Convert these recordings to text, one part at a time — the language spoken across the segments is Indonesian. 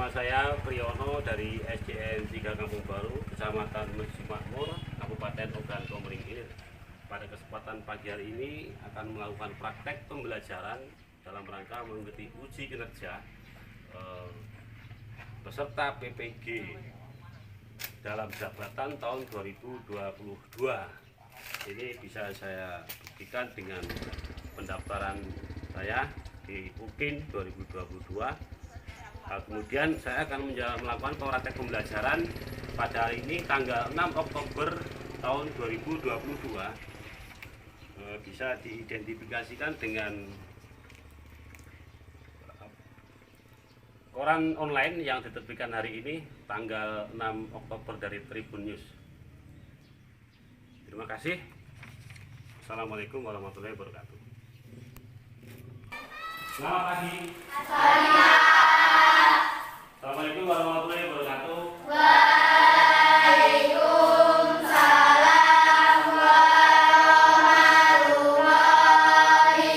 Nama saya Priyono dari SDN 3 Kampung Baru, Kecamatan Masjid Makmur, Kabupaten Ogan Komering Ilir. Pada kesempatan pagi hari ini akan melakukan praktek pembelajaran dalam rangka mengikuti uji kinerja peserta PPG dalam jabatan tahun 2022. Ini bisa saya buktikan dengan pendaftaran saya di UKIN 2022. Kemudian saya akan melakukan praktek pembelajaran pada hari ini tanggal 6 Oktober tahun 2022. Bisa diidentifikasikan dengan koran online yang diterbitkan hari ini tanggal 6 Oktober dari Tribun News. Terima kasih. Assalamualaikum warahmatullahi wabarakatuh. Selamat pagi. Assalamualaikum warahmatullahi wabarakatuh. Waalaikumsalam warahmatullahi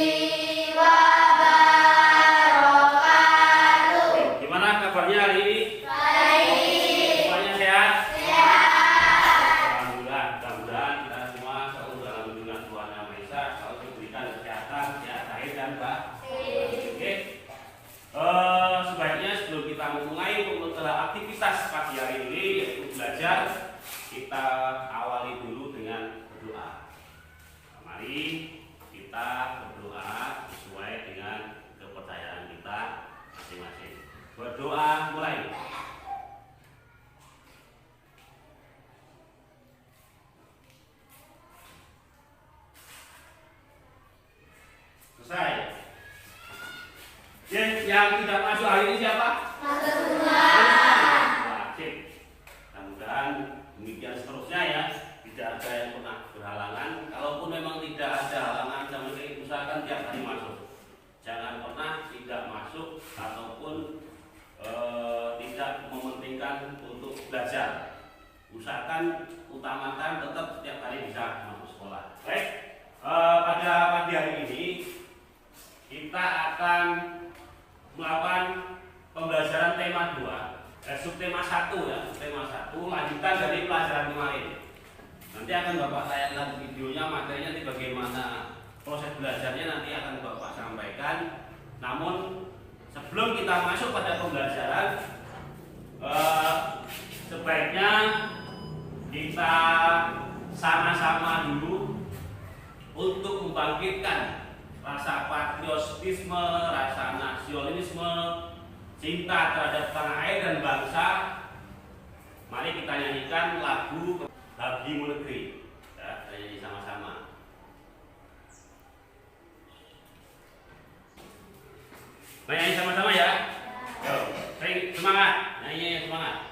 wabarakatuh. Gimana kabarnya hari ini? Baik. Semuanya sehat? Sehat. Alhamdulillah, mudah-mudahan kita semua selalu dalam lindungan Tuhan Yang Maha Esa, selalu diberikan kesehatan, sehat lahir dan batin. Oke. Sebaiknya sebelum kita memulai aktivitas pagi hari ini yaitu belajar, kita awali dulu dengan berdoa. Mari kita berdoa sesuai dengan kepercayaan kita masing-masing. Berdoa mulai. Selesai. Yang tidak masuk hari ini siapa? Wajib. Mudah-mudahan demikian seterusnya ya. Tidak ada yang pernah berhalangan. Kalaupun memang tidak ada halangan, jangan usahakan tiap hari masuk. Jangan pernah tidak masuk ataupun tidak mementingkan untuk belajar. Usahakan utamakan tetap setiap hari bisa masuk sekolah. Baik. Pada pagi hari ini kita akan melakukan pembelajaran tema 2, subtema 1 ya, tema 1 lanjutan dari pelajaran kemarin. Nanti akan Bapak tayangkan videonya, materinya nanti bagaimana proses belajarnya nanti akan Bapak sampaikan. Namun sebelum kita masuk pada pembelajaran, sebaiknya kita sama-sama dulu untuk membangkitkan rasa patriotisme, rasa nasionalisme, cinta terhadap tanah air dan bangsa. Mari kita nyanyikan lagu Bagimu Negeri. Ya, kita nyanyi sama-sama. Nyanyi sama-sama ya. Yo, semangat, nyanyi semangat.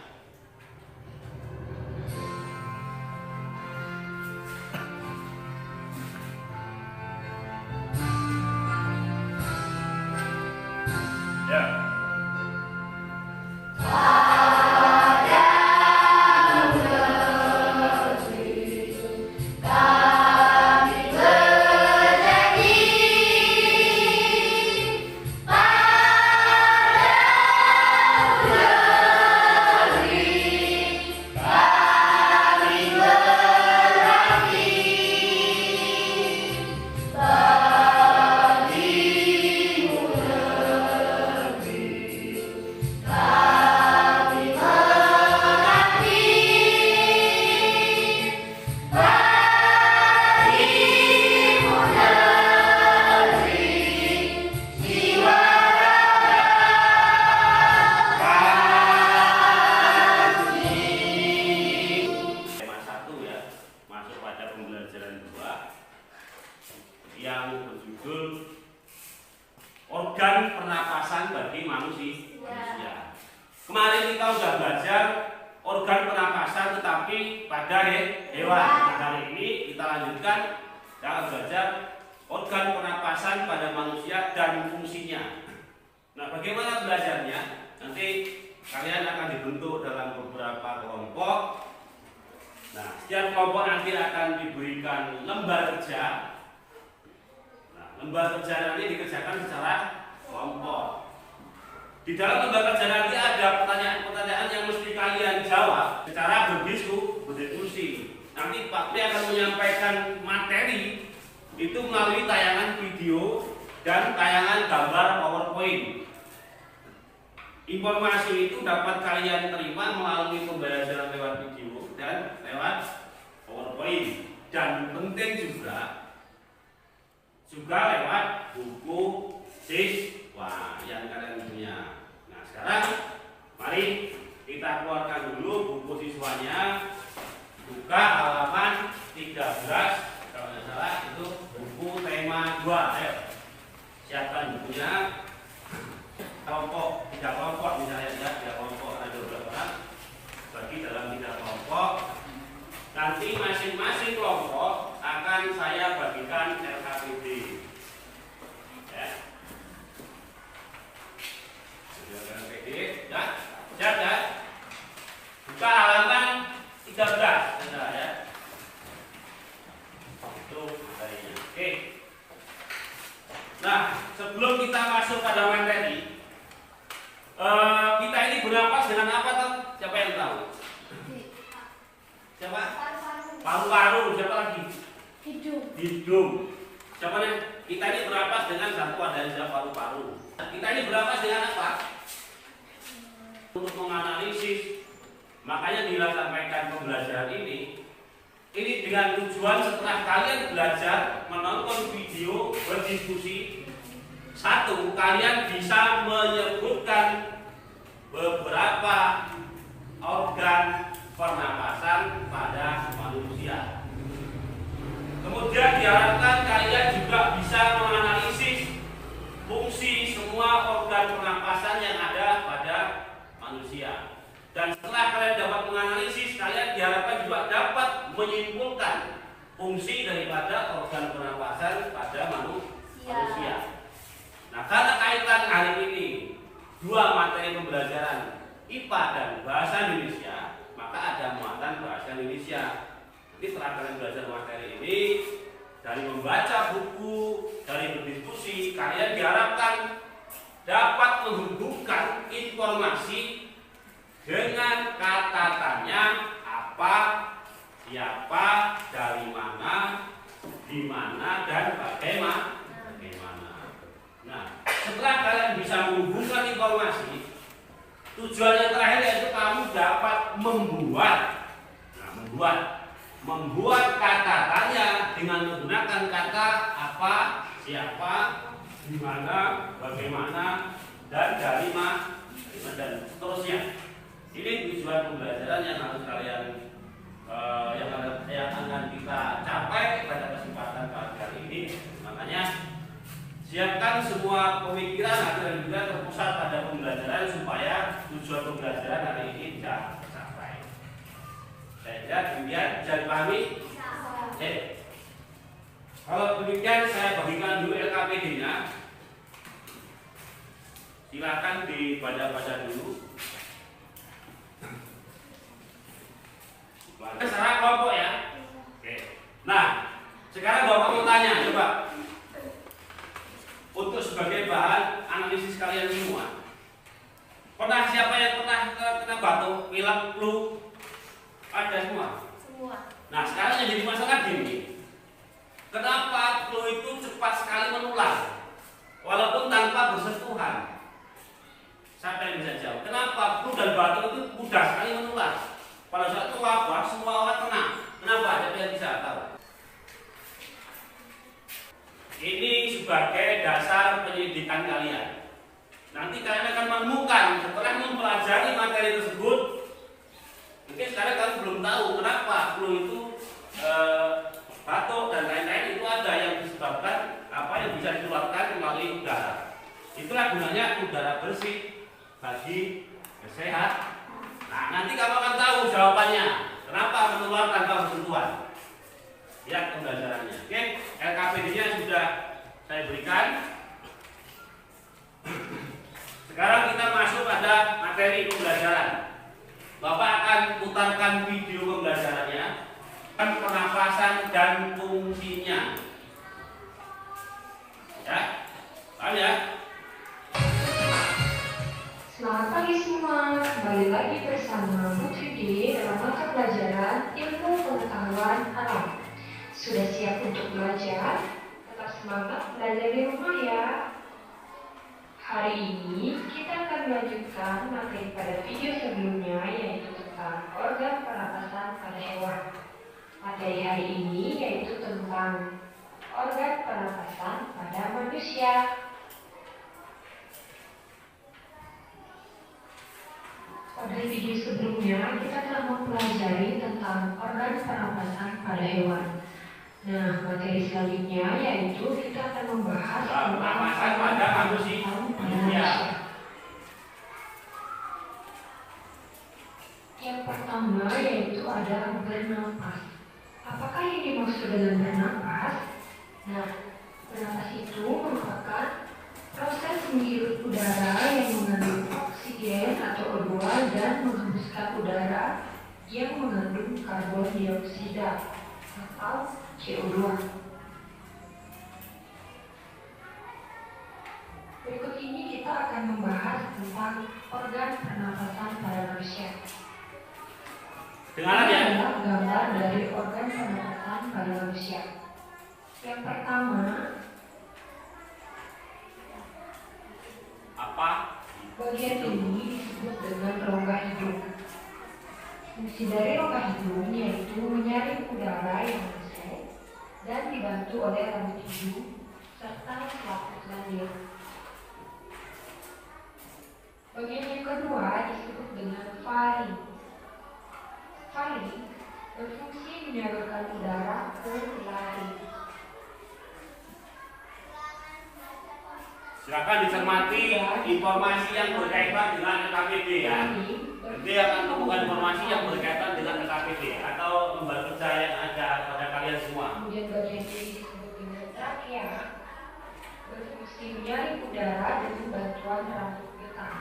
Yang berjudul Organ Pernapasan bagi Manusia. Kemarin kita sudah belajar organ pernapasan tetapi pada hewan. Hari ini kita lanjutkan, kita akan belajar organ pernapasan pada manusia dan fungsinya. Nah, bagaimana belajarnya? Nanti kalian akan dibentuk dalam beberapa kelompok. Nah, setiap kelompok nanti akan diberikan lembar kerja. Lembar kerja nanti dikerjakan secara kelompok. Di dalam lembar kerja nanti ada pertanyaan menyampaikan materi itu melalui tayangan video dan tayangan gambar PowerPoint. Informasi itu dapat kalian terima melalui pembelajaran lewat video dan lewat PowerPoint, dan penting juga lewat buku siswa yang kalian punya. Nah, sekarang mari kita keluarkan dulu buku siswanya. Buka halaman 13, kalau tidak salah itu buku tema 2. Ayo, siapkan bukunya. Kelompok, 3 kelompok misalnya ya, 3 kelompok, ada 12 orang, bagi dalam 3 kelompok. Nanti masing-masing kelompok akan saya bagikan LKPD. Ya. LKPD, ya, siap ya. Buka halaman 13, ya. Itu materinya. Oke. Nah, sebelum kita masuk pada materi, kita ini bernapas dengan apa tuh? Siapa yang tahu? Siapa? Paru-paru. Siapa lagi? Hidung. Siapa nih? Kita ini bernapas dengan satu ada paru-paru. Kita ini bernapas dengan apa? Untuk menganalisis. Makanya bila sampaikan pembelajaran ini dengan tujuan setelah kalian belajar menonton video berdiskusi, satu, kalian bisa menyebutkan beberapa organ pernapasan pada manusia. Kemudian diharapkan kalian juga bisa menganalisis fungsi semua organ pernapasan yang ada pada manusia. Dan setelah kalian dapat menganalisis, kalian diharapkan juga dapat menyimpulkan fungsi daripada organ pernapasan pada manusia. Nah, karena kaitan hari ini 2 materi pembelajaran IPA dan Bahasa Indonesia, maka ada muatan Bahasa Indonesia. Nanti setelah kalian belajar materi ini, dari membaca buku, dari berdiskusi, kalian diharapkan dapat menghubungkan informasi dengan kata tanya apa, siapa, dari mana, di mana, dan bagaimana. Nah, setelah kalian bisa menghubungkan informasi, tujuan yang terakhir yaitu kamu dapat membuat kata tanya dengan menggunakan kata apa, siapa, di mana, bagaimana, dan dari mana, dan seterusnya. Ini tujuan pembelajaran yang harus kalian yang akan kita capai pada kesempatan kali ini. Makanya siapkan semua pemikiran agar juga terpusat pada pembelajaran supaya tujuan pembelajaran hari ini bisa tercapai. Saya kira demikian, bisa dipahami? Oke. Kalau demikian saya bagikan dulu LKPD-nya. Silakan dibaca-baca dulu. Secara kelompok ya. Oke. Nah, sekarang Bapak mau tanya, coba. Untuk sebagai bahan analisis kalian semua, siapa yang pernah kena batuk, pilek, flu? Ada semua? Semua. Nah, sekarang yang jadi masalah gini, kenapa flu itu cepat sekali menular walaupun tanpa bersentuhan? Siapa yang bisa jawab? Kenapa flu dan batuk itu mudah sekali menular? Pada saat itu wabah, semua orang kena. Kenapa? Siapa yang bisa tahu? Ini sebagai dasar penyelidikan kalian. Nanti kalian akan menemukan setelah mempelajari materi tersebut. Mungkin sekarang kalian belum tahu kenapa flu itu batuk dan lain-lain itu ada yang disebabkan apa yang bisa dikeluarkan melalui udara. Itulah gunanya udara bersih bagi kesehatan. Nah, nanti kamu akan tahu jawabannya. Kenapa menular tanpa bersentuhan? Lihat pembelajarannya. Oke, LKPD-nya sudah saya berikan. Sekarang kita masuk pada materi pembelajaran. Bapak akan putarkan video pembelajarannya, pernapasan dan fungsinya. Ya, paham ya? Selamat pagi semua, kembali lagi bersama Bu Tridi dalam mata pelajaran Ilmu Pengetahuan Alam. Sudah siap untuk belajar? Tetap semangat belajar di rumah ya. Hari ini kita akan melanjutkan materi pada video sebelumnya, yaitu tentang organ pernapasan pada hewan. Materi hari ini yaitu tentang organ pernapasan pada manusia. Pada video sebelumnya kita telah mempelajari tentang organ pernapasan pada hewan. Nah, materi selanjutnya yaitu kita akan membahas tentang pernapasan pada manusia. Yang pertama yaitu ada bernapas. Apakah yang dimaksud dengan bernapas? Nah, bernapas itu merupakan proses menghirup udara yang mengandung oksigen atau O2 dan menghembuskan udara yang mengandung karbon dioksida atau CO2. Berikut ini kita akan membahas tentang organ pernapasan pada manusia. Dengar ya. Ini adalah gambar dari organ pernapasan pada manusia. Yang pertama, Apa? bagian ini disebut dengan rongga hidung. Fungsi dari rongga hidung yaitu menyaring udara yang masuk dan dibantu oleh rambut hidung serta selaput lendir. Bagian yang kedua disebut dengan faring. Faring berfungsi menyalurkan udara ke laring. Silakan dicermati informasi yang berkaitan dengan KPD ya. Nanti akan menemukan informasi yang berkaitan dengan KPD atau lembar kerja yang ada pada kalian semua. Kemudian bagian ini disebut dengan trakea, berfungsi menyaring udara dengan bantuan rambut getah.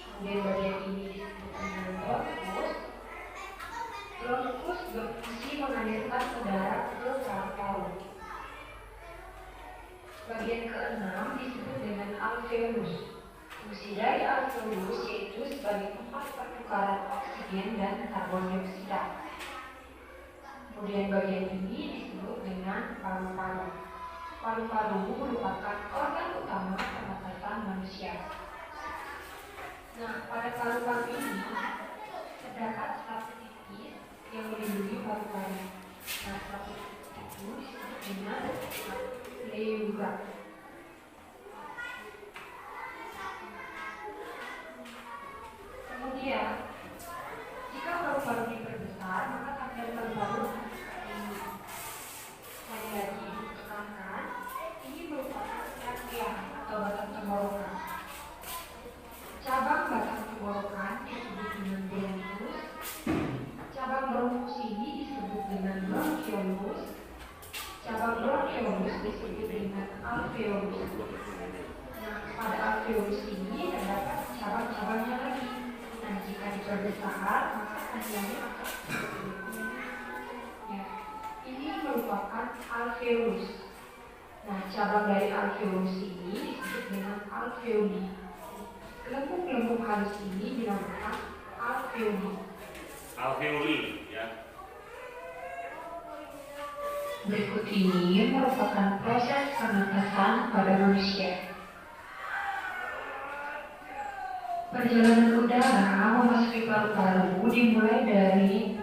Kemudian bagian ini disebut dengan bronkus. Bronkus berfungsi mengalirkan udara ke paru-paru. Bagian keenam disebut dengan alveolus. Fungsi dari alveolus yaitu sebagai tempat pertukaran oksigen dan karbon dioksida. Kemudian bagian ini disebut dengan paru-paru. Paru-paru merupakan organ utama pernapasan manusia. Nah, pada paru-paru ini terdapat selaput tipis yang melindungi paru-paru. Nah, selaput itu disebut dengan pleura. Kemudian, jika paru-paru diperbesar, maka tampilan paru-paru akan seperti ini. Sekali lagi ditekankan, ini merupakan trakea atau batang tenggorokan. Cabang batang tenggorokan disebut dengan bronkus. Cabang bronkus ini disebut dengan bronchiolus. Cabang bronchiolus disebut dengan alveolus. Nah, pada alveolus ini terdapat cabang-cabangnya lagi. Nah, jika diperbesar, maka panjangnya akan seperti ini. Ya, ini merupakan alveolus. Nah, cabang dari alveolus ini disebut dengan alveoli. Gelembung-gelembung halus ini dinamakan alveoli. Alveoli ya. Berikut ini merupakan proses pernapasan pada manusia. Perjalanan udara memasuki paru-paru dimulai dari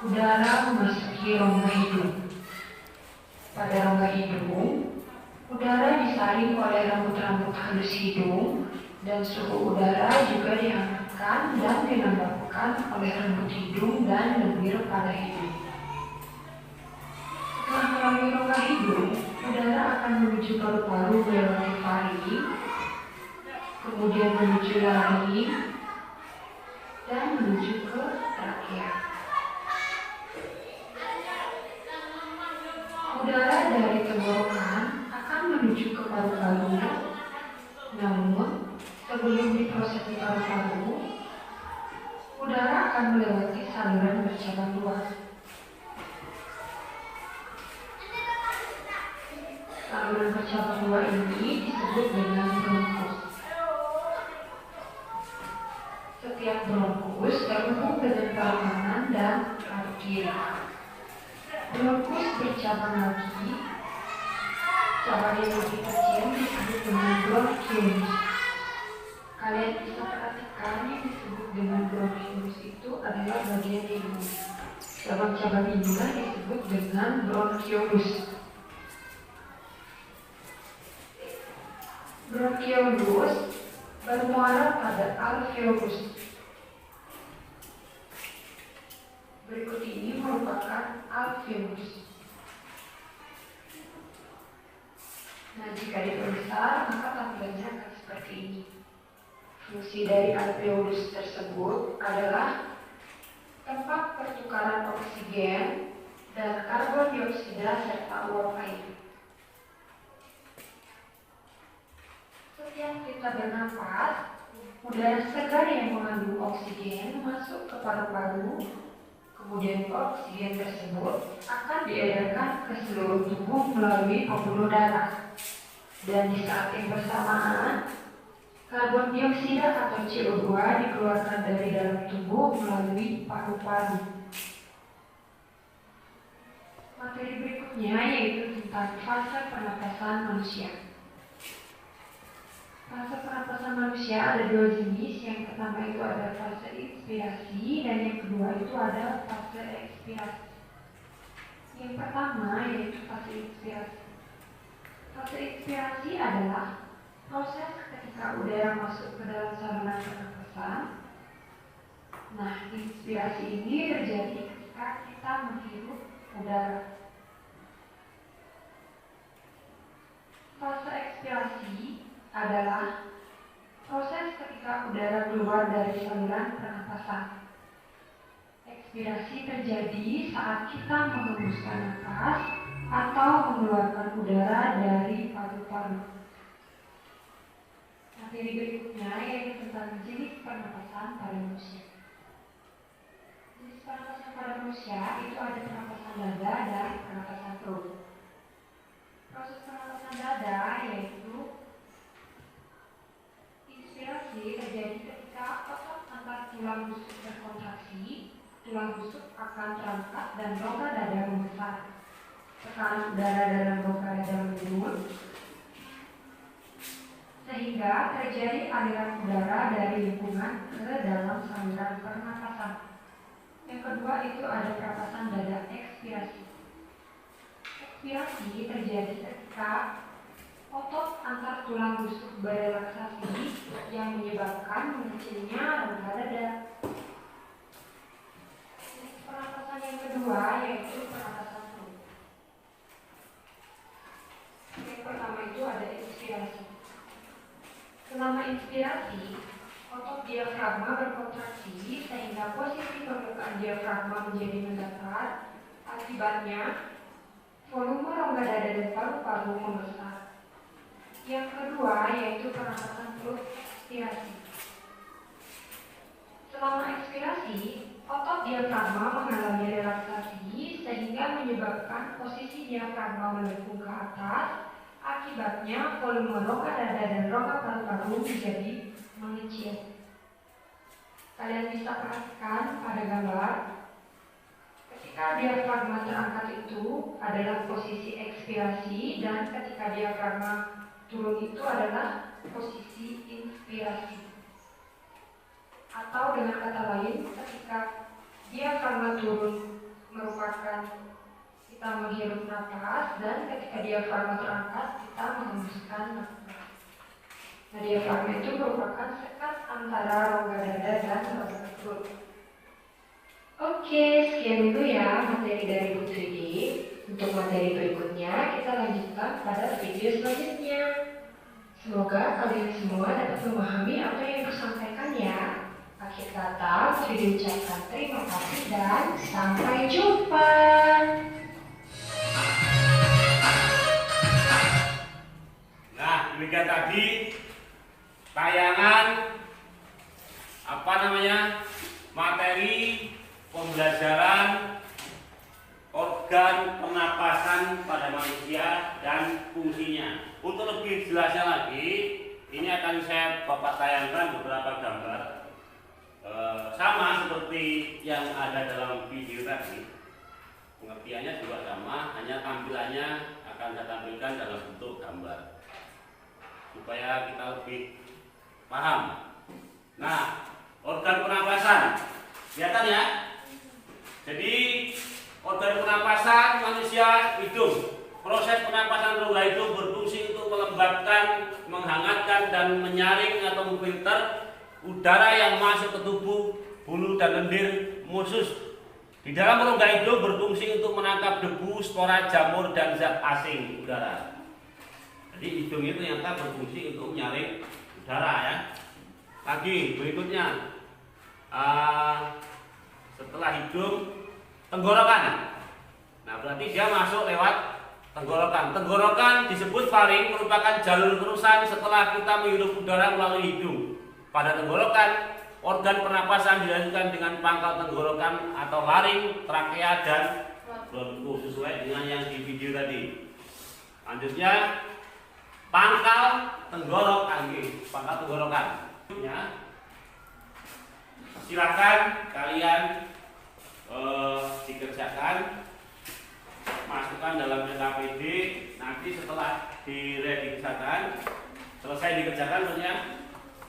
udara memasuki rongga hidung. Pada rongga hidung, udara disaring oleh rambut-rambut halus hidung dan suhu udara juga dihangatkan dan dilembabkan oleh rambut hidung dan lendir pada hidung. Setelah melalui rongga hidung, udara akan menuju paru-paru melewati faring, kemudian menuju laring, dan menuju ke trakea. Udara dari tenggorokan akan menuju ke paru-paru, namun sebelum diproses di paru-paru, udara akan melewati saluran bercabang luas. Saluran bercabang luas ini disebut dengan bronkus. Setiap bronkus terhubung dengan paru kanan dan paru kiri. Kalian bisa perhatikan yang disebut dengan bronkiolus itu adalah bagian hidung. Cabang-cabang inilah disebut dengan bronkiolus. Bronkiolus bermuara pada alveolus. Berikut ini merupakan alveolus. Nah, jika diperbesar, maka tampilannya akan seperti ini. Fungsi dari alveolus tersebut adalah tempat pertukaran oksigen dan karbon dioksida serta uap air. Setiap kita bernapas, udara segar yang mengandung oksigen masuk ke paru-paru. Kemudian oksigen tersebut akan diedarkan ke seluruh tubuh melalui pembuluh darah. Dan di saat yang bersamaan, karbon dioksida atau CO2 dikeluarkan dari dalam tubuh melalui paru-paru. Materi berikutnya yaitu tentang fase pernapasan manusia. Fase pernapasan manusia ada dua jenis. Yang pertama itu ada fase inspirasi dan yang kedua itu ada fase ekspirasi. Yang pertama yaitu fase inspirasi. Fase inspirasi adalah proses ketika udara masuk ke dalam saluran pernapasan. Nah, inspirasi ini terjadi ketika kita menghirup udara. Fase ekspirasi adalah proses ketika udara keluar dari saluran pernapasan. Ekspirasi terjadi saat kita menghembuskan napas atau mengeluarkan udara dari paru-paru. Materi berikutnya yaitu tentang jenis pernapasan pada manusia. Jenis pernapasan pada manusia itu ada pernapasan dada dan pernapasan perut. Proses pernapasan dada yaitu inspirasi terjadi ketika otot antar tulang rusuk berkontraksi, tulang rusuk akan terangkat dan rongga dada membesar. Tekanan udara dalam rongga dada menurun, sehingga terjadi aliran udara dari lingkungan ke dalam saluran pernapasan. Yang kedua itu ada pernapasan dada ekspirasi. Ekspirasi terjadi ketika otot antar tulang rusuk berelaksasi yang menyebabkan mengecilnya rongga dada. Pernapasan yang kedua yaitu pernapasan perut. Yang pertama itu ada inspirasi. Selama inspirasi, otot diafragma berkontraksi sehingga posisi permukaan diafragma menjadi mendatar. Akibatnya, volume rongga dada dan paru-paru membesar. Yang kedua yaitu pernapasan perut ekspirasi. Selama ekspirasi, otot diafragma mengalami relaksasi sehingga menyebabkan posisi diafragma melengkung ke atas. Akibatnya volume rongga dada dan rongga paru-paru menjadi mengecil. Kalian bisa perhatikan pada gambar. Ketika diafragma terangkat itu adalah posisi ekspirasi dan ketika diafragma turun itu adalah posisi inspirasi. Atau dengan kata lain, ketika diafragma turun merupakan kita menghirup napas dan ketika diafragma terangkat kita menghembuskan napas. Nah, diafragma itu merupakan sekat antara rongga dada dan rongga perut. Oke, sekian dulu ya materi dari Bu 3D. Untuk materi berikutnya kita lanjutkan pada video selanjutnya. Semoga kalian semua dapat memahami apa yang disampaikan ya. Akhir kata, Bu 3D ucapkan terima kasih dan sampai jumpa. Nah, demikian tadi tayangan materi pembelajaran organ pernapasan pada manusia dan fungsinya. Untuk lebih jelasnya lagi, ini akan saya tayangkan beberapa gambar sama seperti yang ada dalam video tadi. Pengertiannya juga sama, hanya tampilannya akan saya tampilkan dalam bentuk gambar supaya kita lebih paham Nah, organ pernapasan kelihatan ya. Jadi organ pernapasan manusia hidung. Proses pernapasan rongga hidung berfungsi untuk melembabkan, menghangatkan dan menyaring atau memfilter udara yang masuk ke tubuh, bulu dan lendir usus. Di dalam rongga hidung berfungsi untuk menangkap debu, spora, jamur dan zat asing udara. Jadi hidung itu ternyata berfungsi untuk menyaring udara ya. Lagi berikutnya setelah hidung, tenggorokan. Nah berarti dia masuk lewat tenggorokan. Tenggorokan disebut faring, merupakan jalur terusan setelah kita menghirup udara melalui hidung. Pada tenggorokan, organ pernapasan dilanjutkan dengan pangkal tenggorokan atau laring, trakea dan bronkus sesuai dengan yang di video tadi. Lanjutnya pangkal tenggorokan, pangkal tenggorokan. Ya. Silakan kalian dikerjakan, masukkan dalam PKPD. Nanti setelah direalisasikan, selesai dikerjakan, tentunya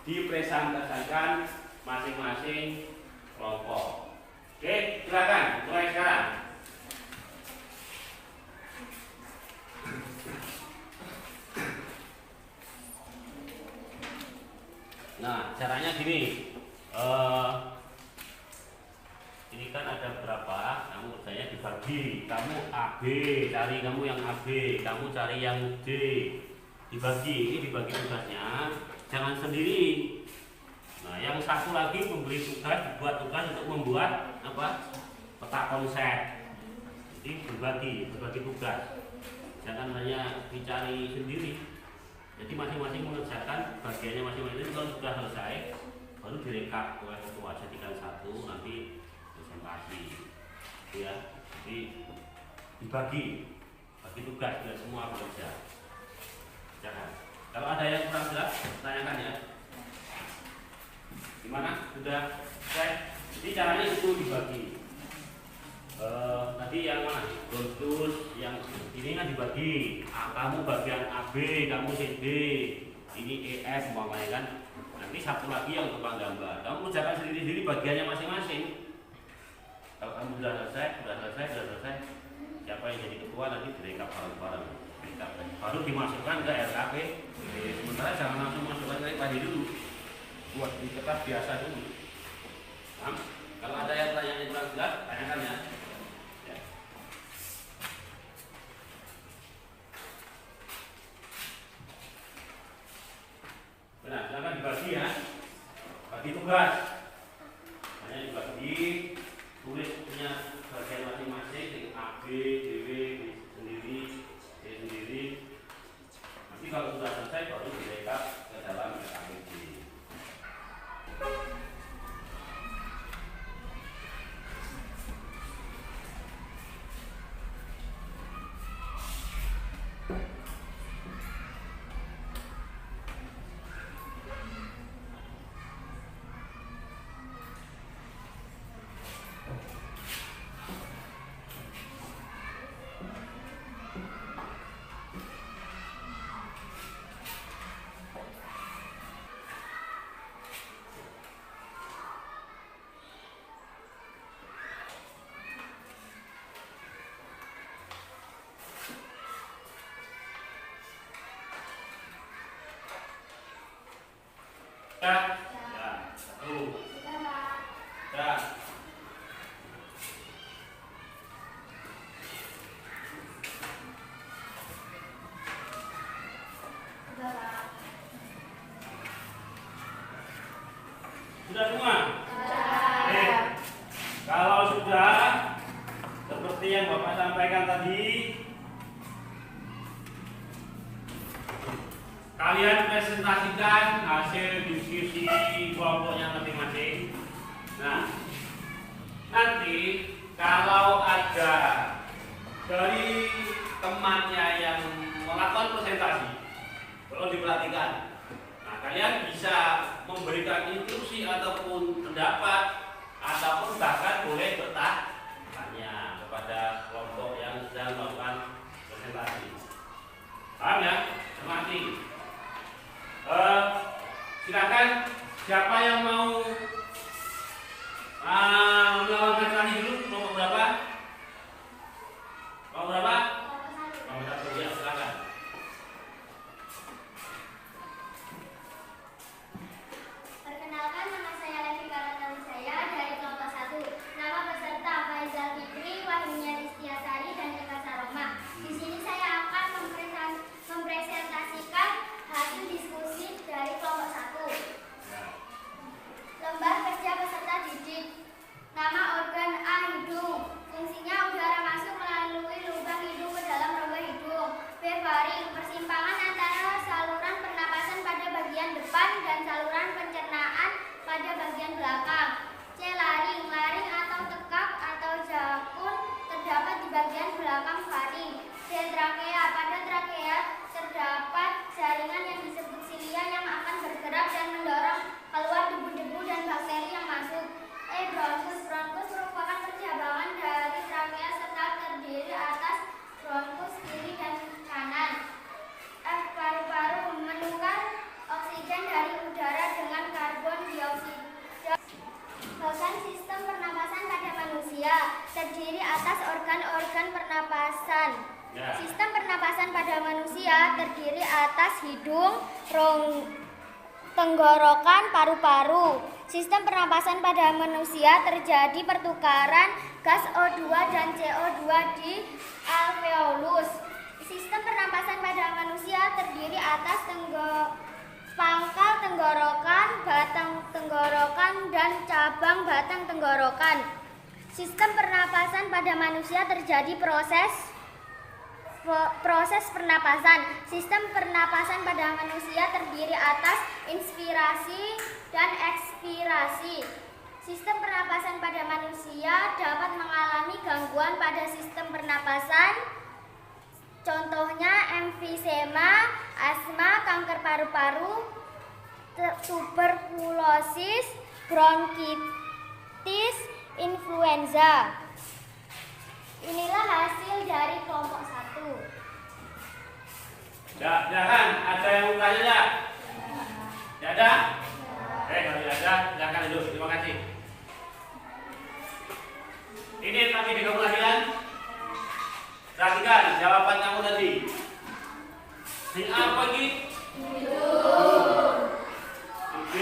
dipresentasikan masing-masing kelompok. Oke, silakan mulai sekarang. Nah, caranya gini. Ini kan ada berapa? Kamu kerjanya dibagi. Kamu AB, cari kamu yang AB. Kamu cari yang D. Dibagi. Ini dibagi tugasnya. Jangan sendiri. Nah, yang satu lagi memberi tugas, dibuat tugas untuk membuat apa? Peta konsep. Jadi berbagi tugas. Jangan hanya dicari sendiri. Jadi masing-masing mengerjakan bagiannya masing-masing. Kalau sudah selesai, baru direkap oleh ketua. Jadikan satu, nanti presentasi. Ya, jadi dibagi, bagi tugas dan semua bekerja. Jangan. Kalau ada yang kurang jelas, tanyakan ya. Gimana? Sudah selesai? Jadi caranya itu dibagi. Tadi yang mana? Bronkus, yang ini kan dibagi. Kamu bagian AB, kamu CD, ini EF umpamanya kan. Nanti satu lagi yang tukang gambar. Kamu kerjakan sendiri-sendiri bagiannya masing-masing. Kalau kamu sudah selesai, siapa yang jadi ketua nanti direkap bareng-bareng. Baru dimasukkan ke RKP. Sementara jangan langsung masukkan ke tadi dulu. Buat di kertas biasa dulu. Nah, kalau ada yang tanya kurang jelas, tanyakan ya. Benar, silakan dibagi ya. Bagi tugas. Hanya dibagi, tulis punya bagian masing-masing, A, B, DW sendiri, D sendiri. Nanti kalau sudah selesai baru direkap ke dalam PKPD. Ya, satu. Ya. Sudah semua? Kalau sudah, seperti yang Bapak sampaikan tadi, kalian presentasikan hasil diskusi kelompoknya masing-masing. Nah, nanti kalau ada dari temannya yang melakukan presentasi, perlu diperhatikan. Nah, kalian bisa memberikan instruksi ataupun pendapat ataupun bahkan boleh bertanya kepada kelompok yang sedang melakukan presentasi. Paham ya? Terima kasih. Silakan Siapa yang mau melawan kali dulu? Nomor berapa? Nomor berapa? Nomor 1, ya silakan. Perkenalkan, nama saya Levi Karanawijaya dari kelompok 1. Nama peserta Faizal Fikri, Wahyunia Listiasari, dan Eka Saroma. Di sini saya akan mempresentasikan hasil diskusi dari kelompok 1. Lembar kerja peserta didik. Nama organ A, hidung. Fungsinya udara masuk melalui lubang hidung ke dalam rongga hidung. B, faring. Persimpangan antara saluran pernapasan pada bagian depan dan saluran pencernaan pada bagian belakang. C, laring. Laring atau tekak atau jakun terdapat di bagian belakang faring. D, trakea. Pada trakea terdapat jaringan yang disebut silia yang akan bergerak dan mendorong keluar debu-debu dan bakteri yang masuk. E, bronkus. Bronkus merupakan percabangan dari trakea serta terdiri atas bronkus kiri dan kanan. F, paru-paru. Menukar oksigen dari udara dengan karbon dioksida. Organ sistem pernapasan pada manusia terdiri atas organ-organ pernapasan. Sistem pernapasan pada manusia terdiri atas hidung, tenggorokan, paru-paru. Sistem pernapasan pada manusia terjadi pertukaran gas O2 dan CO2 di alveolus. Sistem pernapasan pada manusia terdiri atas pangkal tenggorokan, batang tenggorokan, dan cabang batang tenggorokan. Sistem pernapasan pada manusia terjadi proses pernapasan. Sistem pernapasan pada manusia terdiri atas inspirasi dan ekspirasi. Sistem pernapasan pada manusia dapat mengalami gangguan pada sistem pernapasan. Contohnya emfisema, asma, kanker paru-paru, tuberkulosis, bronkitis, influenza. Inilah hasil dari kelompok 1. Silakan, ada yang mau tanya enggak? Tidak ada? Kalau tidak ada, silakan dulu. Terima kasih. Ini kami di kemudian. Perhatikan jawaban kamu tadi. Sing apa ini? B,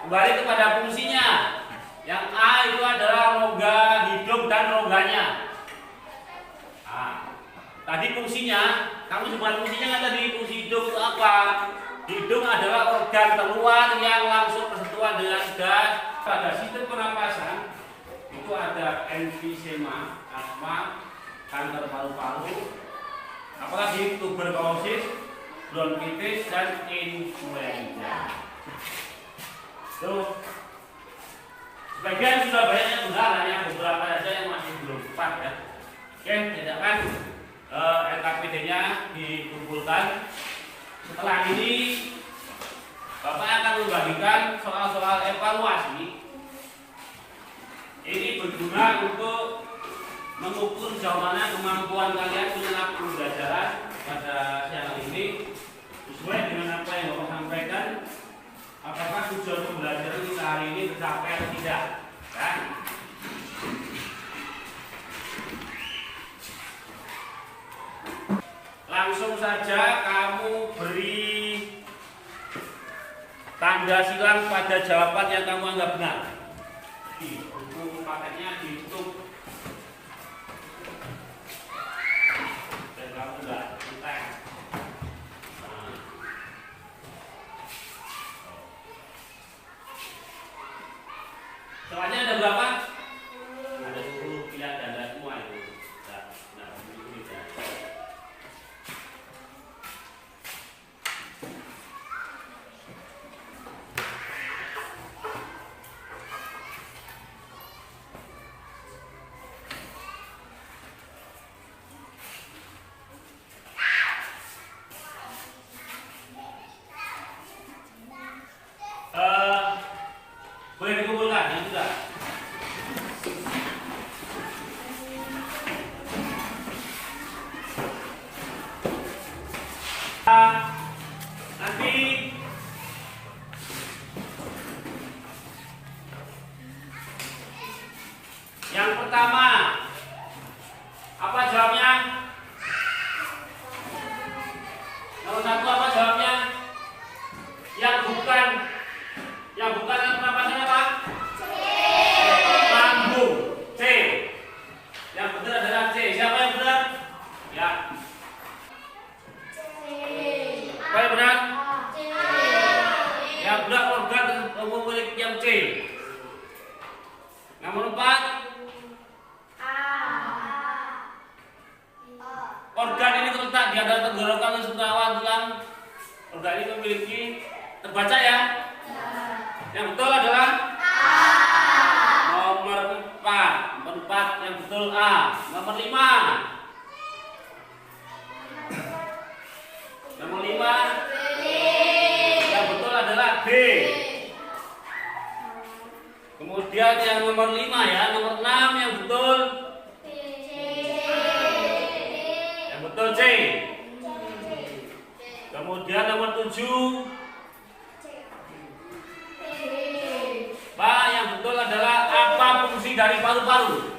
kembali kepada fungsinya. Yang A itu adalah rongga hidung dan rongganya. Tadi fungsinya, kamu sebut fungsinya kan tadi, fungsi hidung itu apa? Hidung adalah organ terluar yang langsung bersentuhan dengan gas. Pada sistem pernapasan itu ada emfisema, asma, kanker paru-paru, apalagi tuberkulosis, bronkitis, dan influenza. Tuh, sebagian sudah banyak yang benar, hanya beberapa saja yang masih belum tepat ya. Oke, tidak kan LKPD-nya dikumpulkan. Setelah ini Bapak akan membagikan soal-soal evaluasi. Ini berguna untuk mengukur sejauh mana kemampuan kalian menyenap pembelajaran pada siang ini sesuai dengan apa yang Bapak sampaikan. Apakah tujuan pembelajaran kita hari ini tercapai atau tidak? Kan? Langsung saja kamu beri tanda silang pada jawaban yang kamu anggap benar. Di buku paketnya ditutup. Dan kamu enggak entek. Soalnya ada berapa? Ada 10 pilihan ganda semua itu. Nah, boleh dikumpulkan yang sudah. Nanti yang pertama apa jawabnya? Nomor 1 apa jawabnya? Yang bukan penampasannya apa? Lambung. C. Yang benar adalah C. Siapa yang benar? Ya. Apa yang benar? Yang benar organ memiliki yang C. Nomor 4. Organ ini terletak di antara tenggorokan dan senawan tulang. Organ ini memiliki terbaca ya. Yang betul adalah nomor 4. Nomor 4 yang betul A. Nomor 5. Nomor 5 yang betul adalah B. Kemudian yang nomor 5 ya, nomor 6 yang betul. Yang betul C. Kemudian nomor 7. Pak, yang betul adalah apa fungsi dari paru-paru?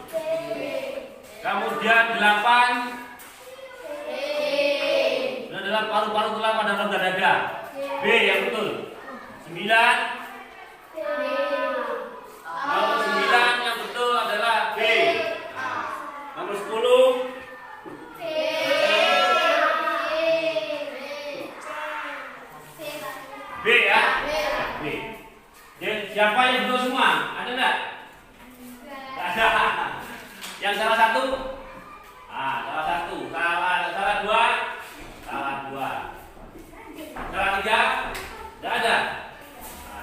Kemudian 8 itu adalah paru-paru tulang pada rongga dada. B yang betul. 9 nomor 9 yang betul adalah B. Nomor 10 B ya. B. Siapa yang betul semua? Ada enggak? Ada. Yang salah satu? Salah satu. Salah 2? Salah 2. Salah 3? Enggak ada.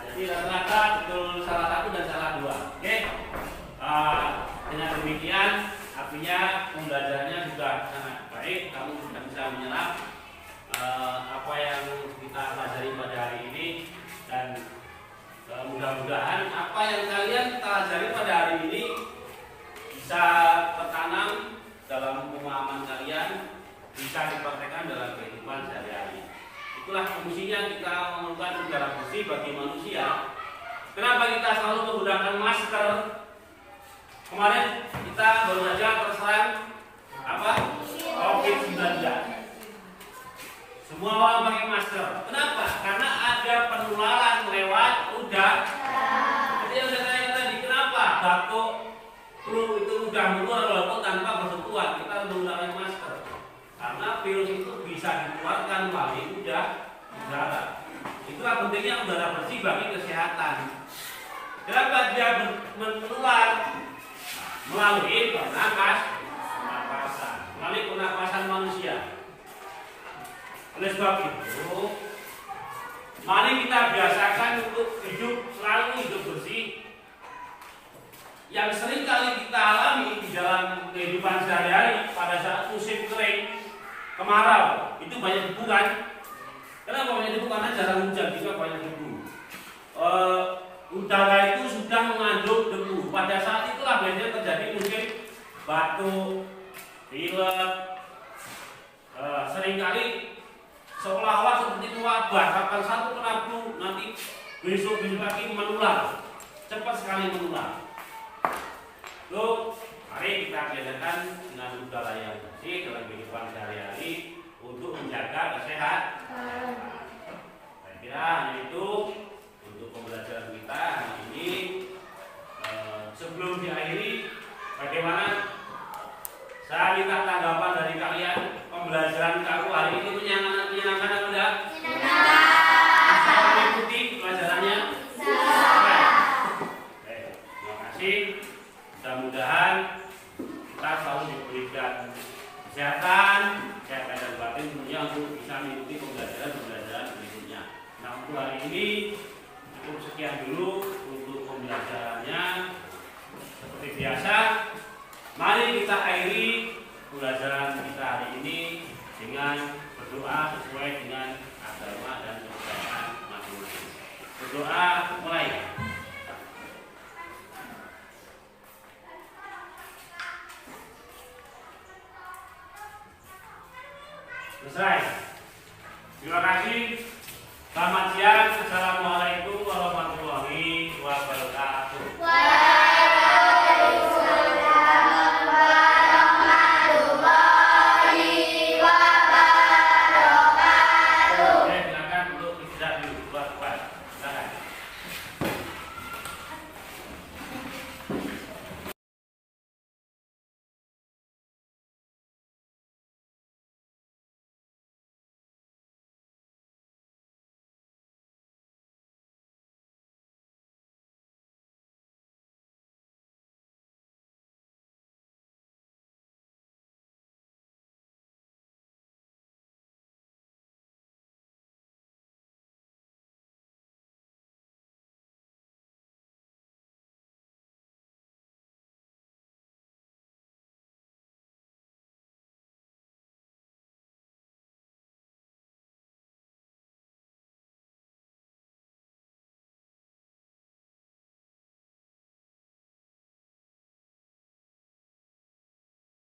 Jadi rata-rata betul salah 1 dan salah 2. Oke. Dengan demikian artinya pembelajarannya juga sangat baik. Kamu sudah bisa menyerap apa yang kita pelajari pada hari ini, dan mudah-mudahan apa yang kalian pelajari pada hari ini bisa tertanam dalam pemahaman kalian, bisa dipraktekkan dalam kehidupan sehari-hari. Itulah fungsinya kita memerlukan udara bersih bagi manusia. Kenapa kita selalu menggunakan masker? Kemarin kita baru saja terserang apa? COVID-19. Semua orang pakai masker. Kenapa? Karena ada penularan lewat udara. Jadi yang saya tanya tadi, kenapa batuk, flu itu mudah menular walaupun tanpa bersentuhan? Kita menggunakan masker. Karena virus itu bisa dikeluarkan melalui udara. Itulah pentingnya udara bersih bagi kesehatan. Kenapa dia menular? Melalui pernapasan, melalui pernapasan manusia. Oleh sebab itu, mari kita biasakan untuk selalu hidup bersih. Yang sering kali kita alami di dalam kehidupan sehari-hari pada saat musim kering, kemarau, itu banyak debu kan? Kenapa banyak debu? Karena jarang hujan, juga banyak debu. Udara itu sudah mengandung debu. Pada saat itulah biasanya terjadi musim batuk, pilek, seringkali seolah-olah seperti wabah. Kapan satu kena flu, nanti besok lagi menular, cepat sekali menular. Loh, mari kita biasakan dengan udara yang bersih dalam kehidupan sehari-hari untuk menjaga kesehatan. Saya kira hanya itu untuk pembelajaran kita hari ini. Sebelum diakhiri, bagaimana? Saya minta tanggapan dari kalian. Pembelajaran kamu hari ini menyenangkan atau tidak? Bisa mengikuti pelajarannya? Oke, terima kasih. Mudah-mudahan kita selalu diberikan kesehatan dan batin tentunya untuk bisa mengikuti pembelajaran berikutnya. Nah, untuk hari ini cukup sekian dulu untuk pembelajarannya. Seperti biasa, mari kita akhiri pembelajaran kita hari ini dengan berdoa sesuai dengan agama dan kepercayaan masing-masing. Berdoa mulai. Selesai. Terima kasih. Selamat siang. Assalamualaikum.